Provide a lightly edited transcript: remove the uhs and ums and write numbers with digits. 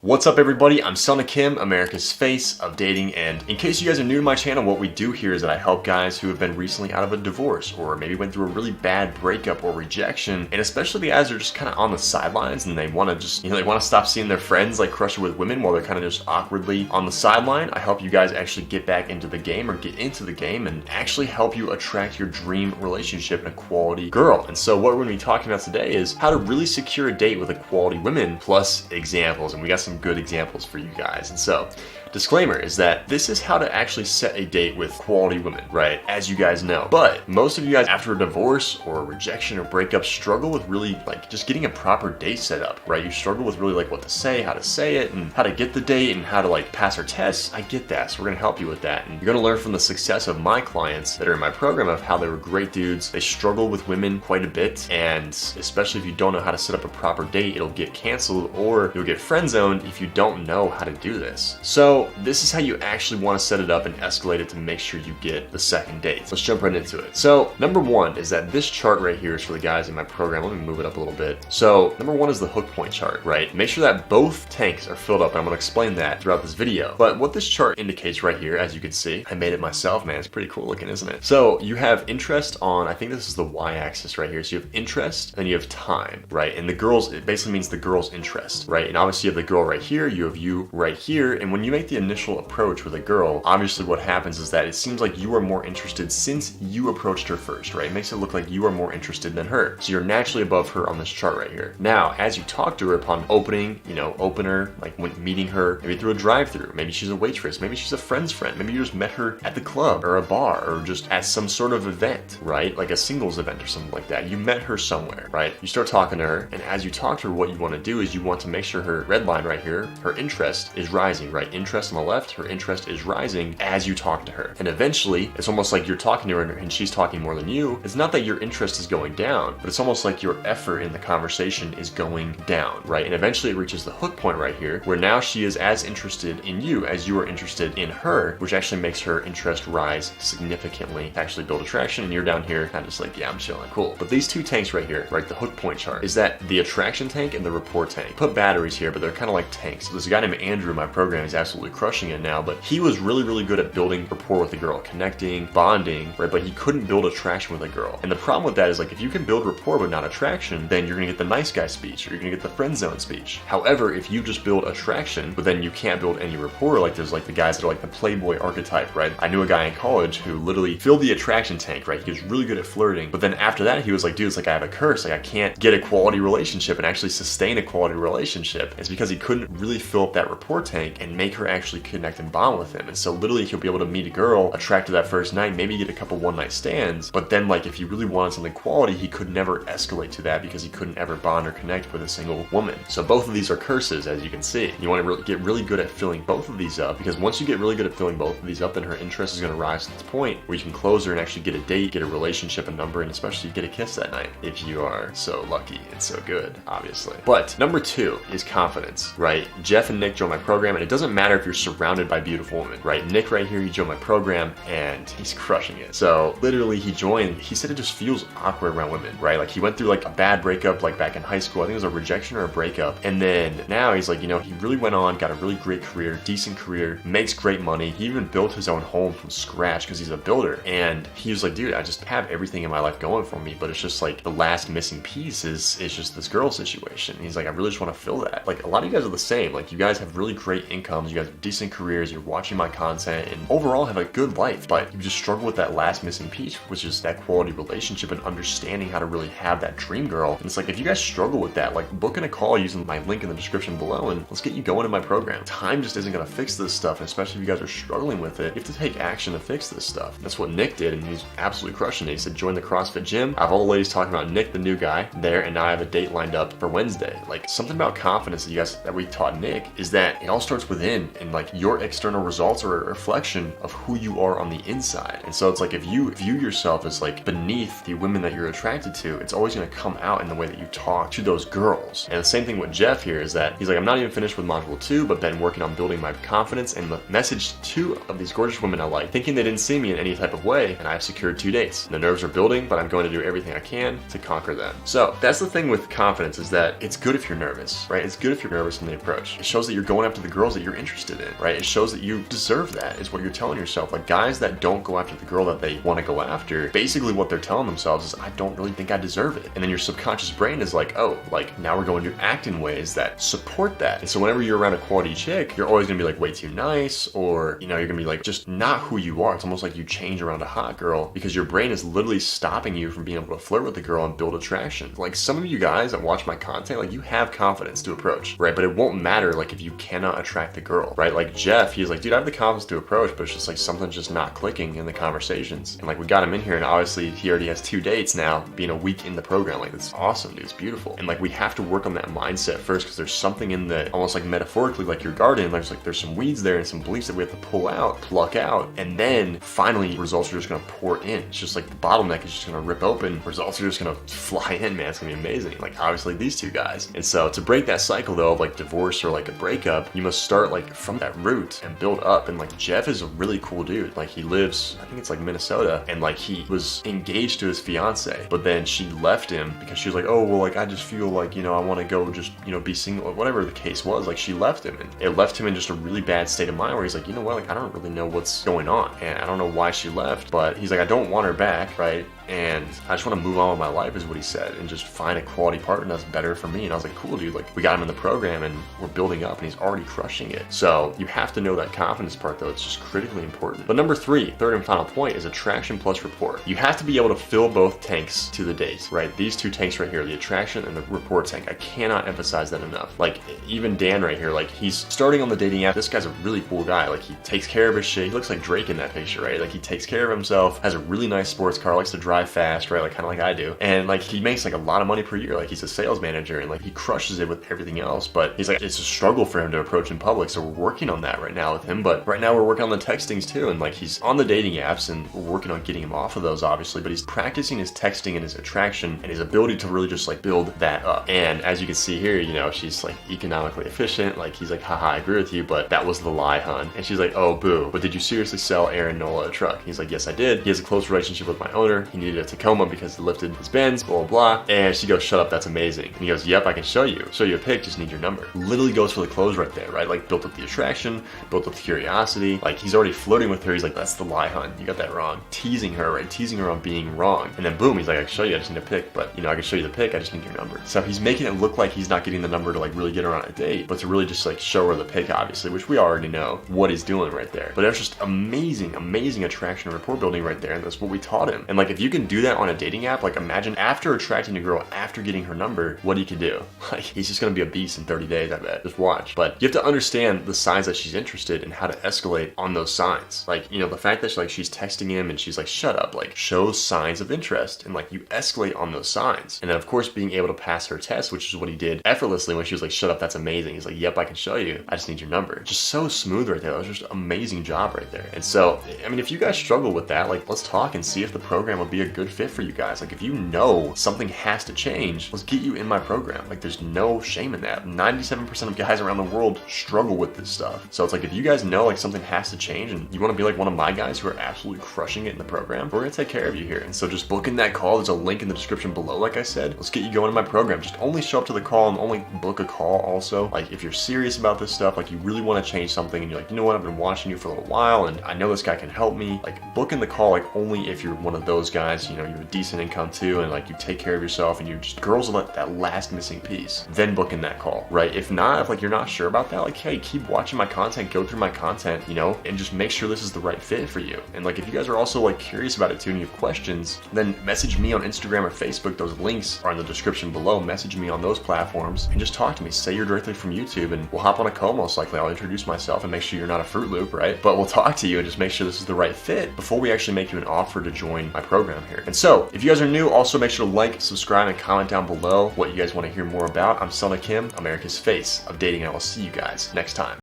What's up everybody, I'm Selna, America's face of dating, and in case you guys are new to my channel, what we do here is that I help guys who have been recently out of a divorce or maybe went through a really bad breakup or rejection, and especially the guys that are just kind of on the sidelines and they want to just, they want to stop seeing their friends like crush it with women while they're kind of just awkwardly on the sideline. I help you guys actually get back into the game or get into the game and actually help you attract your dream relationship and a quality girl. And so what we're going to be talking about today is how to really secure a date with a quality woman plus examples, and we got some good examples for you guys. And so disclaimer is that this is how to actually set a date with quality women, right? As you guys know. But most of you guys after a divorce or a rejection or breakup struggle with really like just getting a proper date set up, right? You struggle with really like what to say, how to say it, and how to get the date and how to like pass our tests. I get that. So we're gonna help you with that. And you're gonna learn from the success of my clients that are in my program of how they were great dudes. They struggle with women quite a bit. And especially if you don't know how to set up a proper date, it'll get canceled or you'll get friend zoned if you don't know how to do this. So this is how you actually want to set it up and escalate it to make sure you get the second date. Let's jump right into it. So number one is that this chart right here is for the guys in my program. Let me move it up a little bit. So number one is the hook point chart, right? Make sure that both tanks are filled up. And I'm going to explain that throughout this video. But what this chart indicates right here, as you can see, I made it myself, man. It's pretty cool looking, isn't it? So you have interest on, I think this is the y-axis right here. So you have interest, then you have time, right? And the girls, it basically means the girl's interest, right? And obviously you have the girl right here, you have you right here. And when you make the initial approach with a girl, obviously what happens is that it seems like you are more interested since you approached her first, right? It makes it look like you are more interested than her. So you're naturally above her on this chart right here. Now, as you talk to her upon opening, open her, like when meeting her, maybe through a drive-through, maybe she's a waitress, maybe she's a friend's friend, maybe you just met her at the club or a bar or just at some sort of event, right? Like a singles event or something like that. You met her somewhere, right? You start talking to her, and as you talk to her, what you want to do is you want to make sure her red line right here, her interest is rising, right? Interest on the left, her interest is rising as you talk to her. And eventually, it's almost like you're talking to her and she's talking more than you. It's not that your interest is going down, but it's almost like your effort in the conversation is going down, right? And eventually it reaches the hook point right here, where now she is as interested in you as you are interested in her, which actually makes her interest rise significantly to actually build attraction. And you're down here kind of just like, yeah, I'm chilling, cool. But these two tanks right here, right, the hook point chart, is that the attraction tank and the rapport tank. Put batteries here, but they're kind of like tanks. So there's a guy named Andrew in my program. He's absolutely crushing it now, but he was really good at building rapport with a girl, connecting, bonding, right? But he couldn't build attraction with a girl. And the problem with that is like, if you can build rapport but not attraction, then you're gonna get the nice guy speech or you're gonna get the friend zone speech. However, if you just build attraction, but then you can't build any rapport, like there's like the guys that are like the playboy archetype, right? I knew a guy in college who literally filled the attraction tank, right? He was really good at flirting, but then after that, he was like, dude, it's like I have a curse. Like I can't get a quality relationship and actually sustain a quality relationship. It's because he couldn't really fill up that rapport tank and make her actually connect and bond with him. And so literally he'll be able to meet a girl, attract her that first night, maybe get a couple one night stands, but then like if he really wanted something quality, he could never escalate to that because he couldn't ever bond or connect with a single woman. So both of these are curses, as you can see. You want to get really good at filling both of these up, because once you get really good at filling both of these up, then her interest is going to rise to this point where you can close her and actually get a date, get a relationship, a number, and especially get a kiss that night if you are so lucky and so good, obviously. But number two is confidence, right? Jeff and Nick joined my program, and it doesn't matter if you're surrounded by beautiful women, right? Nick right here, he joined my program and he's crushing it. So literally he joined, he said it just feels awkward around women, right? Like he went through like a bad breakup, like back in high school. I think it was a rejection or a breakup. And then now he's like, he really went on, got a really great career, decent career, makes great money. He even built his own home from scratch because he's a builder. And he was like, dude, I just have everything in my life going for me, but it's just like the last missing piece is just this girl situation. And he's like, I really just want to fill that. Like a lot of you guys are the same. Like you guys have really great incomes, you guys have decent careers, you're watching my content, and overall have a good life, but you just struggle with that last missing piece, which is that quality relationship and understanding how to really have that dream girl. And it's like, if you guys struggle with that, like book in a call using my link in the description below and let's get you going in my program. Time just isn't gonna fix this stuff, and especially if you guys are struggling with it, you have to take action to fix this stuff. That's what Nick did, and he's absolutely crushing it. He said, join the CrossFit gym. I have all the ladies talking about Nick, the new guy, there, and now I have a date lined up for Wednesday. Like something about confidence that we taught Nick is that it all starts within, and And like your external results are a reflection of who you are on the inside. And so it's like if you view yourself as like beneath the women that you're attracted to, it's always going to come out in the way that you talk to those girls. And the same thing with Jeff here is that he's like, I'm not even finished with module 2, but been working on building my confidence and messaged 2 of these gorgeous women I like, thinking they didn't see me in any type of way, and I've secured 2 dates. The nerves are building, but I'm going to do everything I can to conquer them. So that's the thing with confidence, is that it's good if you're nervous, right? It's good if you're nervous in the approach. It shows that you're going after the girls that you're interested in, right? It shows that you deserve that, is what you're telling yourself. Like guys that don't go after the girl that they want to go after, basically what they're telling themselves is, I don't really think I deserve it. And then your subconscious brain is like, oh, like now we're going to act in ways that support that. And so whenever you're around a quality chick, you're always gonna be like way too nice, or you know, you're gonna be like just not who you are. It's almost like you change around a hot girl because your brain is literally stopping you from being able to flirt with the girl and build attraction. Like some of you guys that watch my content, like you have confidence to approach, right? But it won't matter like if you cannot attract the girl, right? Like Jeff, he's like, dude, I have the confidence to approach, but it's just like something's just not clicking in the conversations. And like we got him in here, and obviously he already has 2 dates now, being a week in the program. Like it's awesome, dude. It's beautiful. And like we have to work on that mindset first, because there's something in the, almost like metaphorically, like your garden, there's some weeds there and some beliefs that we have to pull out, pluck out, and then finally results are just gonna pour in. It's just like the bottleneck is just gonna rip open, results are just gonna fly in, man. It's gonna be amazing. Like obviously these 2 guys. And so to break that cycle though of like divorce or like a breakup, you must start like from that root and build up. And like Jeff is a really cool dude. Like he lives, I think it's like Minnesota, and like he was engaged to his fiance, but then she left him because she was like, oh well, like I just feel like, you know, I want to go just, you know, be single, or whatever the case was. Like she left him, and it left him in just a really bad state of mind where he's like, you know what, like I don't really know what's going on, and I don't know why she left, but he's like, I don't want her back, right? And I just want to move on with my life, is what he said, and just find a quality partner that's better for me. And I was like, cool, dude, like we got him in the program and we're building up, and he's already crushing it. So you have to know that confidence part though. It's just critically important. But number 3, third and final point, is attraction plus rapport. You have to be able to fill both tanks to the date, right? These 2 tanks right here, the attraction and the rapport tank. I cannot emphasize that enough. Like even Dan right here, like he's starting on the dating app. This guy's a really cool guy. Like he takes care of his shit. He looks like Drake in that picture, right? Like he takes care of himself, has a really nice sports car, likes to drive fast, right? Like kind of like I do. And like he makes like a lot of money per year. Like he's a sales manager, and like he crushes it with everything else. But he's like, it's a struggle for him to approach in public. So we're working on that right now with him. But right now we're working on the textings too. And like he's on the dating apps, and we're working on getting him off of those obviously, but he's practicing his texting and his attraction and his ability to really just like build that up. And as you can see here, you know, she's like economically efficient. Like he's like, haha, I agree with you, but that was the lie, hun. And she's like, oh boo, but did you seriously sell Aaron Nola a truck? He's like, yes I did. He has a close relationship with my owner. He needed a Tacoma because he lifted his Benz, blah blah blah. And she goes, shut up, that's amazing. And he goes, yep, I can show you a pic, just need your number. Literally goes for the close right there, right? Like built up the attraction, built up the curiosity. Like he's already flirting with her. He's like, that's the lie, hun, you got that wrong. Teasing her, right? Teasing her on being wrong. And then boom, he's like, I can show you, I just need a pic, but you know, I can show you the pic, I just need your number. So he's making it look like he's not getting the number to like really get her on a date, but to really just like show her the pic, obviously, which we already know what he's doing right there. But that's just amazing attraction and rapport building right there, and that's what we taught him. And like if you can do that on a dating app, like imagine after attracting a girl, after getting her number, what he could do. Like he's just gonna be a beast in 30 days, I bet. Just watch. But you have to understand the signs that she's interested and how to escalate on those signs. Like, you know, the fact that she's texting him and she's like, shut up, like shows signs of interest, and like you escalate on those signs. And then of course being able to pass her test, which is what he did effortlessly when she was like, shut up, that's amazing. He's like, yep, I can show you, I just need your number. Just so smooth right there. That was just an amazing job right there. And so, I mean, if you guys struggle with that, like let's talk and see if the program would be a good fit for you guys. Like if you know something has to change, let's get you in my program. Like there's no shame in that. 97% of guys around the world struggle with this stuff. So it's like if you guys know like something has to change and you want to be like one of my guys who are absolutely crushing it in the program, we're gonna take care of you here. And so just book in that call. There's a link in the description below. Like I said, let's get you going in my program. Just only show up to the call and only book a call also. Like if you're serious about this stuff, like you really want to change something and you're like, you know what, I've been watching you for a little while and I know this guy can help me, like book in the call, like only if you're one of those guys, you know, you have a decent income too, and like you take care of yourself and you just, girls are like that last missing piece, then book in that call, right? If not, if like you're not sure about that, like hey, keep watching my content, go through my content, you know, and just make sure this is the right fit for you. And like if you guys are also like curious about it too and you have questions, then message me on Instagram or Facebook. Those links are in the description below. Message me on those platforms and just talk to me. Say you're directly from YouTube and we'll hop on a call most likely. I'll introduce myself and make sure you're not a Fruit Loop, right? But we'll talk to you and just make sure this is the right fit before we actually make you an offer to join my program here. And so if you guys are new, also make sure to like, subscribe, and comment down below what you guys want to hear more about. I'm Selna Kim, America's face of dating, and I will see you guys next time.